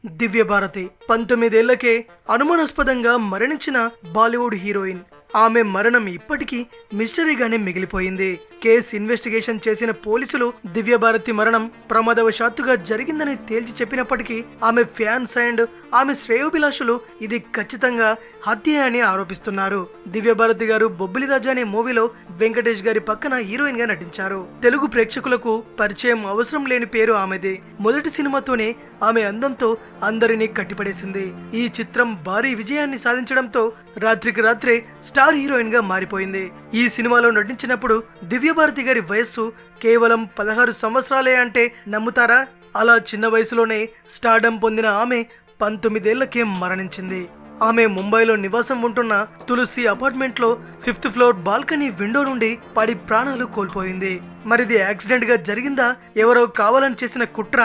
దివ్య భారతి 19 ఏళ్లకే అనుమానాస్పదంగా మరణించిన బాలీవుడ్ హీరోయిన్. ఆమె మరణం ఇప్పటికీ మిస్టరీగానే మిగిలిపోయింది. కేసు ఇన్వెస్టిగేషన్ చేసిన పోలీసులు దివ్య భారతి మరణం ప్రమాదవశాత్తుగా జరిగిందని తేల్చి చెప్పినప్పటికీ ఆమె ఫ్యాన్స్ అండ్ ఆమె శ్రేయోభిలాషులు ఇది ఖచ్చితంగా హత్య అని ఆరోపిస్తున్నారు. దివ్య భారతి గారు బొబ్బిలి రాజా అనే మూవీలో వెంకటేష్ గారి పక్కన హీరోయిన్ గా నటించారు. తెలుగు ప్రేక్షకులకు పరిచయం అవసరం లేని పేరు ఆమెది. మొదటి సినిమాతోనే ఆమె అందంతో అందరినీ కట్టిపడేసింది. ఈ చిత్రం భారీ విజయాన్ని సాధించడంతో రాత్రికి రాత్రే స్టార్ హీరోయిన్ గా మారిపోయింది. ఈ సినిమాలో నటించినప్పుడు దివ్య భారతి గారి వయస్సు కేవలం 16 సంవత్సరాలే అంటే నమ్ముతారా? అలా చిన్న వయసులోనే స్టార్డమ్ పొందిన ఆమె 19 ఏళ్లకే మరణించింది. ఆమె ముంబైలో నివాసం ఉంటున్న తులసి అపార్ట్మెంట్ లో 5th ఫ్లోర్ బాల్కనీ విండో నుండి పడి ప్రాణాలు కోల్పోయింది. మరిది యాక్సిడెంట్ గా జరిగిందా, ఎవరో కావాలని చేసిన కుట్ర?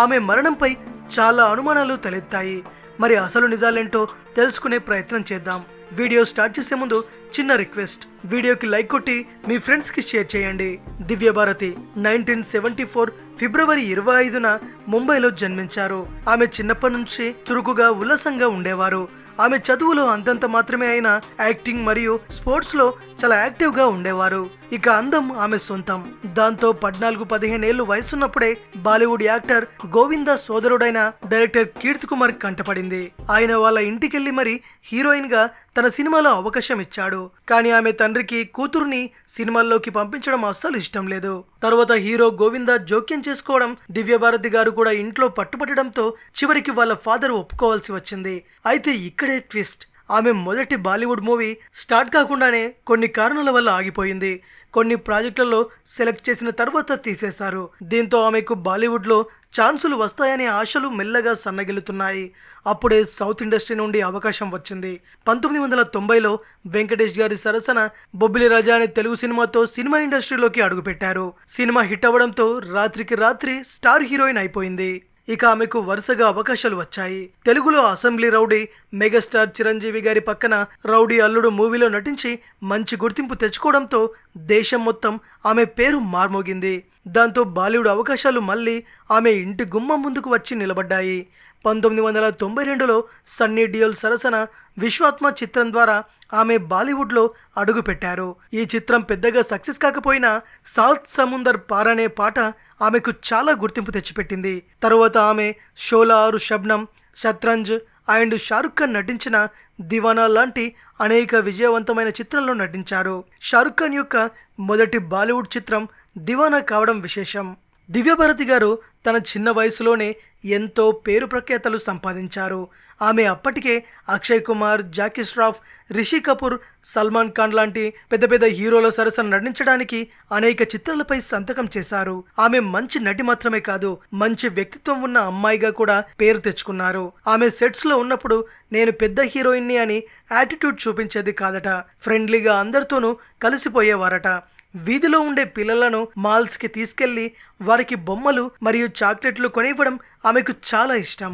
ఆమె మరణంపై చాలా అనుమానాలు తలెత్తాయి. మరి అసలు నిజాలేంటో తెలుసుకునే ప్రయత్నం చేద్దాం. వీడియో స్టార్ట్ చేసే ముందు చిన్న రిక్వెస్ట్, వీడియోకి లైక్ కొట్టి మీ ఫ్రెండ్స్ కి షేర్ చేయండి. దివ్య భారతి 1974 ఫిబ్రవరి 25న ముంబైలో జన్మించారు. ఆమె చిన్నప్పటి నుంచి చురుకుగా ఉల్లాసంగా ఉండేవారు. ఆమె చదువులో అంతంత మాత్రమే అయినా యాక్టింగ్ మరియు స్పోర్ట్స్ లో చాలా యాక్టివ్ గా ఉండేవారు. ఇక అందం ఆమె సొంతం. దాంతో 14-15 ఏళ్లు వయసున్నప్పుడే బాలీవుడ్ యాక్టర్ గోవిందా సోదరుడైన డైరెక్టర్ కీర్తి కుమార్ కంటపడింది. ఆయన వాళ్ళ ఇంటికెళ్లి మరి హీరోయిన్ గా తన సినిమాలో అవకాశం ఇచ్చాడు. కానీ ఆమె తండ్రికి కూతురుని సినిమాల్లోకి పంపించడం అస్సలు ఇష్టం లేదు. తర్వాత హీరో గోవిందా జోక్యం చేసుకోవడం, దివ్య భారతి గారు కూడా ఇంట్లో పట్టుపట్టడంతో చివరికి వాళ్ళ ఫాదర్ ఒప్పుకోవాల్సి వచ్చింది. అయితే ఇక్కడే ట్విస్ట్. ఆమె మొదటి బాలీవుడ్ మూవీ స్టార్ట్ కాకుండానే కొన్ని కారణాల వల్ల ఆగిపోయింది. కొన్ని ప్రాజెక్టులలో సెలెక్ట్ చేసిన తర్వాత తీసేశారు. దీంతో ఆమెకు బాలీవుడ్ లో ఛాన్సులు వస్తాయనే ఆశలు మెల్లగా సన్నగిల్లుతున్నాయి. అప్పుడే సౌత్ ఇండస్ట్రీ నుండి అవకాశం వచ్చింది. 1990లో వెంకటేష్ గారి సరసన బొబ్బిలి రాజా అనే తెలుగు సినిమాతో సినిమా ఇండస్ట్రీలోకి అడుగుపెట్టారు. సినిమా హిట్ అవ్వడంతో రాత్రికి రాత్రి స్టార్ హీరోయిన్ అయిపోయింది. ఇక ఆమెకు వరుసగా అవకాశాలు వచ్చాయి. తెలుగులో అసెంబ్లీ రౌడీ, మెగాస్టార్ చిరంజీవి గారి పక్కన రౌడీ అల్లుడు మూవీలో నటించి మంచి గుర్తింపు తెచ్చుకోవడంతో దేశం మొత్తం ఆమె పేరు మార్మోగింది. దాంతో బాలీవుడ్ అవకాశాలు మళ్ళీ ఆమె ఇంటి గుమ్మం ముందుకు వచ్చి నిలబడ్డాయి. 1992లో సన్నీ డియోల్ సరసన విశ్వాత్మ చిత్రం ద్వారా ఆమె బాలీవుడ్లో అడుగు పెట్టారు. ఈ చిత్రం పెద్దగా సక్సెస్ కాకపోయినా సాత్ సముందర్ పార్ అనే పాట ఆమెకు చాలా గుర్తింపు తెచ్చిపెట్టింది. తరువాత ఆమె షోలా ఔర్ షబ్నమ్, షత్రంజ్ అండ్ షారుఖ్ ఖాన్ నటించిన దివానా లాంటి అనేక విజయవంతమైన చిత్రాల్లో నటించారు. షారుఖ్ ఖాన్ యొక్క మొదటి బాలీవుడ్ చిత్రం దివానా కావడం విశేషం. దివ్య భారతి గారు తన చిన్న వయసులోనే ఎంతో పేరు ప్రఖ్యాతలు సంపాదించారు. ఆమె అప్పటికే అక్షయ్ కుమార్, జాకీ ష్రాఫ్, రిషి కపూర్, సల్మాన్ ఖాన్ లాంటి పెద్ద పెద్ద హీరోల సరసన నటించడానికి అనేక చిత్రాలపై సంతకం చేశారు. ఆమె మంచి నటి మాత్రమే కాదు, మంచి వ్యక్తిత్వం ఉన్న అమ్మాయిగా కూడా పేరు తెచ్చుకున్నారు. ఆమె సెట్స్ లో ఉన్నప్పుడు నేను పెద్ద హీరోయిన్ని అని యాటిట్యూడ్ చూపించేది కాదట. ఫ్రెండ్లీగా అందరితోనూ కలిసిపోయేవారట. వీధిలో ఉండే పిల్లలను మాల్స్ కి తీసుకెళ్లి వారికి బొమ్మలు మరియు చాక్లెట్లు కొనివ్వడం ఆమెకు చాలా ఇష్టం.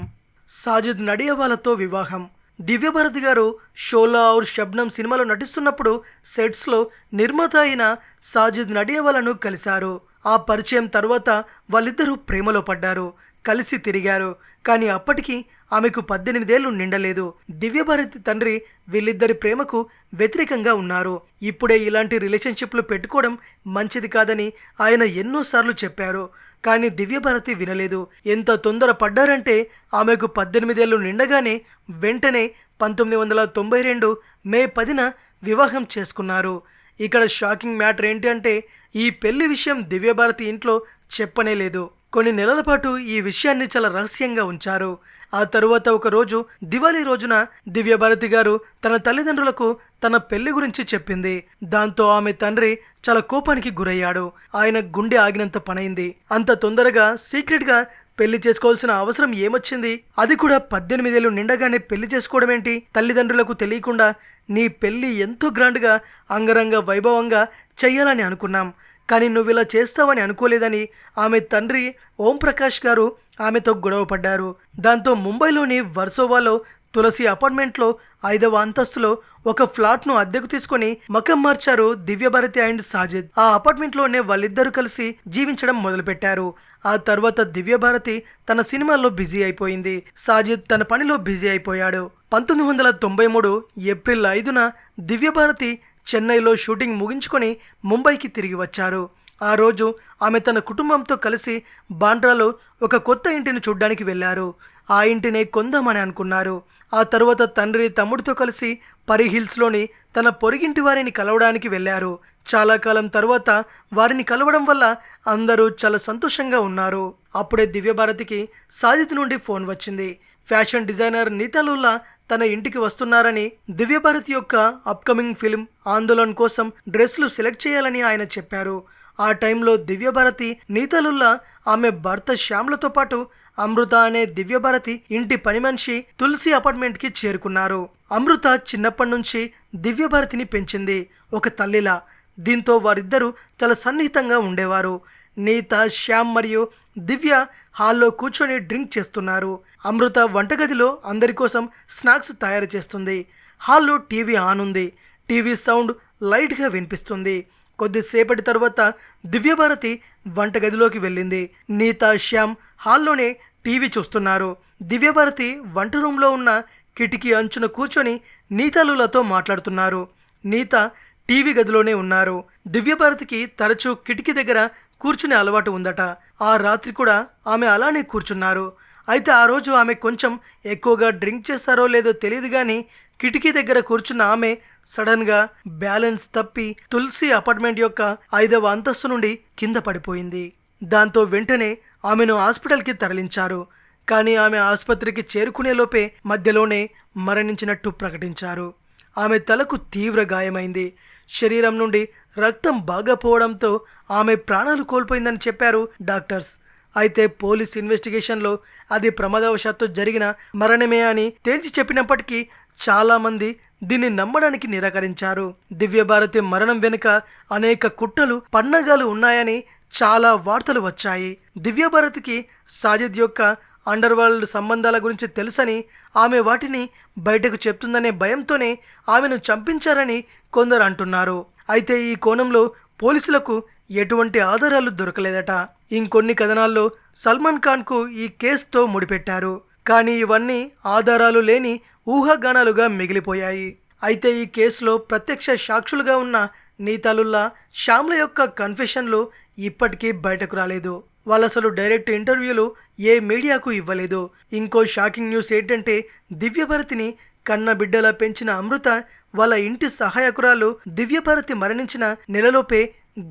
సాజిద్ నడియావాలాతో వివాహం. దివ్య భారతి గారు షోలా ఔర్ షబ్నమ్ సినిమాలో నటిస్తున్నప్పుడు సెట్స్ లో నిర్మాత అయిన సాజిద్ నడియావాలాను కలిశారు. ఆ పరిచయం తర్వాత వాళ్ళిద్దరూ ప్రేమలో పడ్డారు, కలిసి తిరిగారు. కానీ అప్పటికి ఆమెకు 18 ఏళ్లు నిండలేదు. దివ్య భారతి తండ్రి వీళ్ళిద్దరి ప్రేమకు వ్యతిరేకంగా ఉన్నారు. ఇప్పుడే ఇలాంటి రిలేషన్షిప్లు పెట్టుకోవడం మంచిది కాదని ఆయన ఎన్నోసార్లు చెప్పారు. కానీ దివ్య భారతి వినలేదు. ఎంత తొందర పడ్డారంటే ఆమెకు 18 ఏళ్లు నిండగానే వెంటనే 1992 మే 10న వివాహం చేసుకున్నారు. ఇక్కడ షాకింగ్ మ్యాటర్ ఏంటి అంటే ఈ పెళ్లి విషయం దివ్య భారతి ఇంట్లో చెప్పనే లేదు. కొన్ని నెలల పాటు ఈ విషయాన్ని చాలా రహస్యంగా ఉంచారు. ఆ తరువాత ఒక రోజు దివాళీ రోజున దివ్య భారతి గారు తన తల్లిదండ్రులకు తన పెళ్లి గురించి చెప్పింది. దాంతో ఆమె తండ్రి చాలా కోపానికి గురయ్యాడు. ఆయన గుండె ఆగినంత పనైంది. అంత తొందరగా సీక్రెట్ గా పెళ్లి చేసుకోవాల్సిన అవసరం ఏమొచ్చింది? అది కూడా 18 ఏళ్లు నిండగానే పెళ్లి చేసుకోవడం ఏంటి? తల్లిదండ్రులకు తెలియకుండా నీ పెళ్లి ఎంతో గ్రాండ్గా అంగరంగ వైభవంగా చెయ్యాలని అనుకున్నాం, కానీ నువ్వు ఇలా చేస్తావని అనుకోలేదని ఆమె తండ్రి ఓం ప్రకాష్ గారు ఆమెతో గొడవ పడ్డారు. దాంతో ముంబైలోని వర్సోవాలో తులసి అపార్ట్మెంట్లో 5వ అంతస్తులో ఒక ఫ్లాట్ ను అద్దెకు తీసుకుని మకం మార్చారు దివ్యభారతి అండ్ సాజిద్. ఆ అపార్ట్మెంట్ లోనే వాళ్ళిద్దరూ కలిసి జీవించడం మొదలుపెట్టారు. ఆ తర్వాత దివ్యభారతి తన సినిమాల్లో బిజీ అయిపోయింది. సాజిద్ తన పనిలో బిజీ అయిపోయాడు. 1993 ఏప్రిల్ 5న దివ్యభారతి చెన్నైలో షూటింగ్ ముగించుకొని ముంబైకి తిరిగి వచ్చారు. ఆ రోజు ఆమె తన కుటుంబంతో కలిసి బాండ్రాలో ఒక కొత్త ఇంటిని చూడ్డానికి వెళ్లారు. ఆ ఇంటినే కొందామని అనుకున్నారు. ఆ తరువాత తండ్రి తమ్ముడితో కలిసి పరి హిల్స్లోని తన పొరిగింటి వారిని కలవడానికి వెళ్లారు. చాలా కాలం తర్వాత వారిని కలవడం వల్ల అందరూ చాలా సంతోషంగా ఉన్నారు. అప్పుడే దివ్యభారతికి సాజిద్ నుండి ఫోన్ వచ్చింది. ఫ్యాషన్ డిజైనర్ నీతాలుల్లా తన ఇంటికి వస్తున్నారని, దివ్యభారతి యొక్క అప్కమింగ్ ఫిల్మ్ ఆందోళన్ కోసం డ్రెస్లు సెలెక్ట్ చేయాలని ఆయన చెప్పారు. ఆ టైంలో దివ్యభారతి నీతాలుల్లా ఆమె భర్త శ్యామ్లతో పాటు అమృత అనే దివ్యభారతి ఇంటి పని మనిషి తులసి అపార్ట్మెంట్ కి చేరుకున్నారు. అమృత చిన్నప్పటి నుంచి దివ్యభారతిని పెంచింది ఒక తల్లిలా. దీంతో వారిద్దరూ చాలా సన్నిహితంగా ఉండేవారు. నీత, శ్యామ్ మరియు దివ్య హాల్లో కూర్చొని డ్రింక్ చేస్తున్నారు. అమృత వంటగదిలో అందరి కోసం స్నాక్స్ తయారు చేస్తుంది. హాల్లో టీవీ ఆన్ ఉంది. టీవీ సౌండ్ లైట్గా వినిపిస్తుంది. కొద్దిసేపటి తర్వాత దివ్యభారతి వంటగదిలోకి వెళ్ళింది. నీత, శ్యామ్ హాల్లోనే టీవీ చూస్తున్నారు. దివ్యభారతి వంట రూమ్లో ఉన్న కిటికీ అంచున కూర్చొని నీతాలులతో మాట్లాడుతున్నారు. నీత టీవీ గదిలోనే ఉన్నారు. దివ్యభారతికి తరచూ కిటికీ దగ్గర కూర్చునే అలవాటు ఉందట. ఆ రాత్రి కూడా ఆమె అలానే కూర్చున్నారు. అయితే ఆ రోజు ఆమె కొంచెం ఎక్కువగా డ్రింక్ చేస్తారో లేదో తెలియదు కానీ కిటికీ దగ్గర కూర్చున్న ఆమె సడన్ గా బ్యాలెన్స్ తప్పి తులసి అపార్ట్మెంట్ యొక్క 5వ అంతస్తు నుండి కింద పడిపోయింది. దాంతో వెంటనే ఆమెను హాస్పిటల్కి తరలించారు. కానీ ఆమె ఆసుపత్రికి చేరుకునే లోపే మధ్యలోనే మరణించినట్టు ప్రకటించారు. ఆమె తలకు తీవ్ర గాయమైంది. శరీరం నుండి రక్తం బాగా పోవడంతో ఆమె ప్రాణాలు కోల్పోయిందని చెప్పారు డాక్టర్స్. అయితే పోలీస్ ఇన్వెస్టిగేషన్లో అది ప్రమాదవశాత్తు జరిగిన మరణమే అని తేల్చి చెప్పినప్పటికీ చాలా మంది దీన్ని నమ్మడానికి నిరాకరించారు. దివ్యభారతి మరణం వెనుక అనేక కుట్రలు, పన్నాగాలు ఉన్నాయని చాలా వార్తలు వచ్చాయి. దివ్యభారతికి సాజిద్ యొక్క అండర్ వరల్డ్ సంబంధాల గురించి తెలుసని, ఆమె వాటిని బయటకు చెప్తుందనే భయంతోనే ఆమెను చంపించారని కొందరు అంటున్నారు. అయితే ఈ కోణంలో పోలీసులకు ఎటువంటి ఆధారాలు దొరకలేదట. ఇంకొన్ని కథనాల్లో సల్మాన్ ఖాన్కు ఈ కేసుతో ముడిపెట్టారు. కానీ ఇవన్నీ ఆధారాలు లేని ఊహాగానాలుగా మిగిలిపోయాయి. అయితే ఈ కేసులో ప్రత్యక్ష సాక్షులుగా ఉన్న నీతాలుల్లా, శ్యామ్ల యొక్క కన్ఫెషన్లు ఇప్పటికీ బయటకు రాలేదు. వాళ్ళు అసలు డైరెక్ట్ ఇంటర్వ్యూలు ఏ మీడియాకు ఇవ్వలేదు. ఇంకో షాకింగ్ న్యూస్ ఏంటంటే దివ్యభారతిని కన్న బిడ్డలా పెంచిన అమృత వాళ్ళ ఇంటి సహాయకురాలు దివ్యభారతి మరణించిన నెలలోపే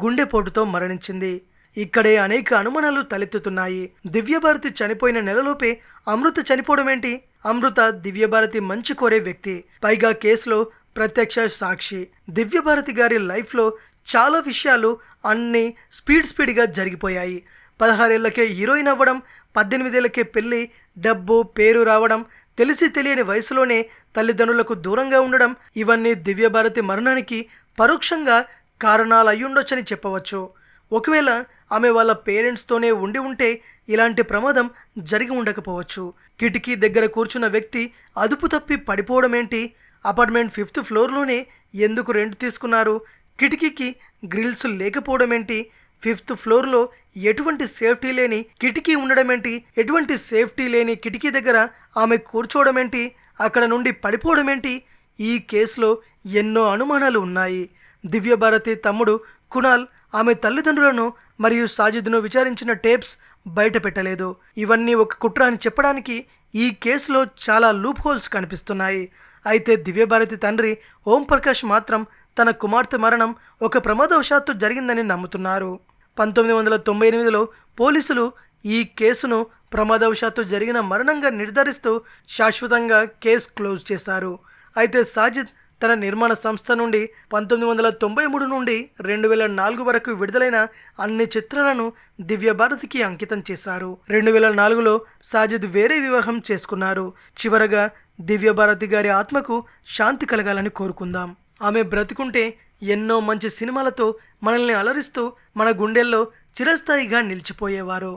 గుండెపోటుతో మరణించింది. ఇక్కడే అనేక అనుమానాలు తలెత్తుతున్నాయి. దివ్యభారతి చనిపోయిన నెలలోపే అమృత చనిపోవడం ఏంటి? అమృత దివ్యభారతి మంచి కోరే వ్యక్తి, పైగా కేసులో ప్రత్యక్ష సాక్షి. దివ్యభారతి గారి లైఫ్లో చాలా విషయాలు అన్నీ స్పీడ్గా జరిగిపోయాయి. 16 ఏళ్లకే హీరోయిన్ అవ్వడం, 18 ఏళ్లకే పెళ్లి, డబ్బు, పేరు రావడం, తెలిసి తెలియని వయసులోనే తల్లిదండ్రులకు దూరంగా ఉండడం, ఇవన్నీ దివ్యభారతి మరణానికి పరోక్షంగా కారణాలు అయ్యుండొచ్చని చెప్పవచ్చు. ఒకవేళ ఆమె వాళ్ళ పేరెంట్స్తోనే ఉండి ఉంటే ఇలాంటి ప్రమాదం జరిగి ఉండకపోవచ్చు. కిటికీ దగ్గర కూర్చున్న వ్యక్తి అదుపు తప్పి పడిపోవడం ఏంటి? అపార్ట్మెంట్ 5th ఫ్లోర్లోనే ఎందుకు రెంట్ తీసుకున్నారు? కిటికీకి గ్రిల్స్ లేకపోవడం ఏంటి? 5th ఫ్లోర్లో ఎటువంటి సేఫ్టీ లేని కిటికీ ఉండడం ఏంటి? ఎటువంటి సేఫ్టీ లేని కిటికీ దగ్గర ఆమె కూర్చోవడం ఏంటి? అక్కడ నుండి పడిపోవడం ఏంటి? ఈ కేసులో ఎన్నో అనుమానాలు ఉన్నాయి. దివ్యభారతి తమ్ముడు కునాల్ ఆమె తల్లిదండ్రులను మరియు సాజిద్ను విచారించిన టేప్స్ బయట పెట్టలేదు. ఇవన్నీ ఒక కుట్ర అని చెప్పడానికి ఈ కేసులో చాలా లూప్ హోల్స్ కనిపిస్తున్నాయి. అయితే దివ్యభారతి తండ్రి ఓం ప్రకాష్ మాత్రం తన కుమార్తె మరణం ఒక ప్రమాదవశాత్తు జరిగిందని నమ్ముతున్నారు. 1998లో పోలీసులు ఈ కేసును ప్రమాదవశాత్తు జరిగిన మరణంగా నిర్ధారిస్తూ శాశ్వతంగా కేసు క్లోజ్ చేశారు. అయితే సాజిద్ తన నిర్మాణ సంస్థ నుండి 1993 నుండి 2004 వరకు విడుదలైన అన్ని చిత్రాలను దివ్యభారతికి అంకితం చేశారు. 2004లో సాజిద్ వేరే వివాహం చేసుకున్నారు. చివరగా దివ్యభారతి గారి ఆత్మకు శాంతి కలగాలని కోరుకుందాం. ఆమె బ్రతికుంటే ఎన్నో మంచి సినిమాలతో మనల్ని అలరిస్తూ మన గుండెల్లో చిరస్థాయిగా నిలిచిపోయేవారు.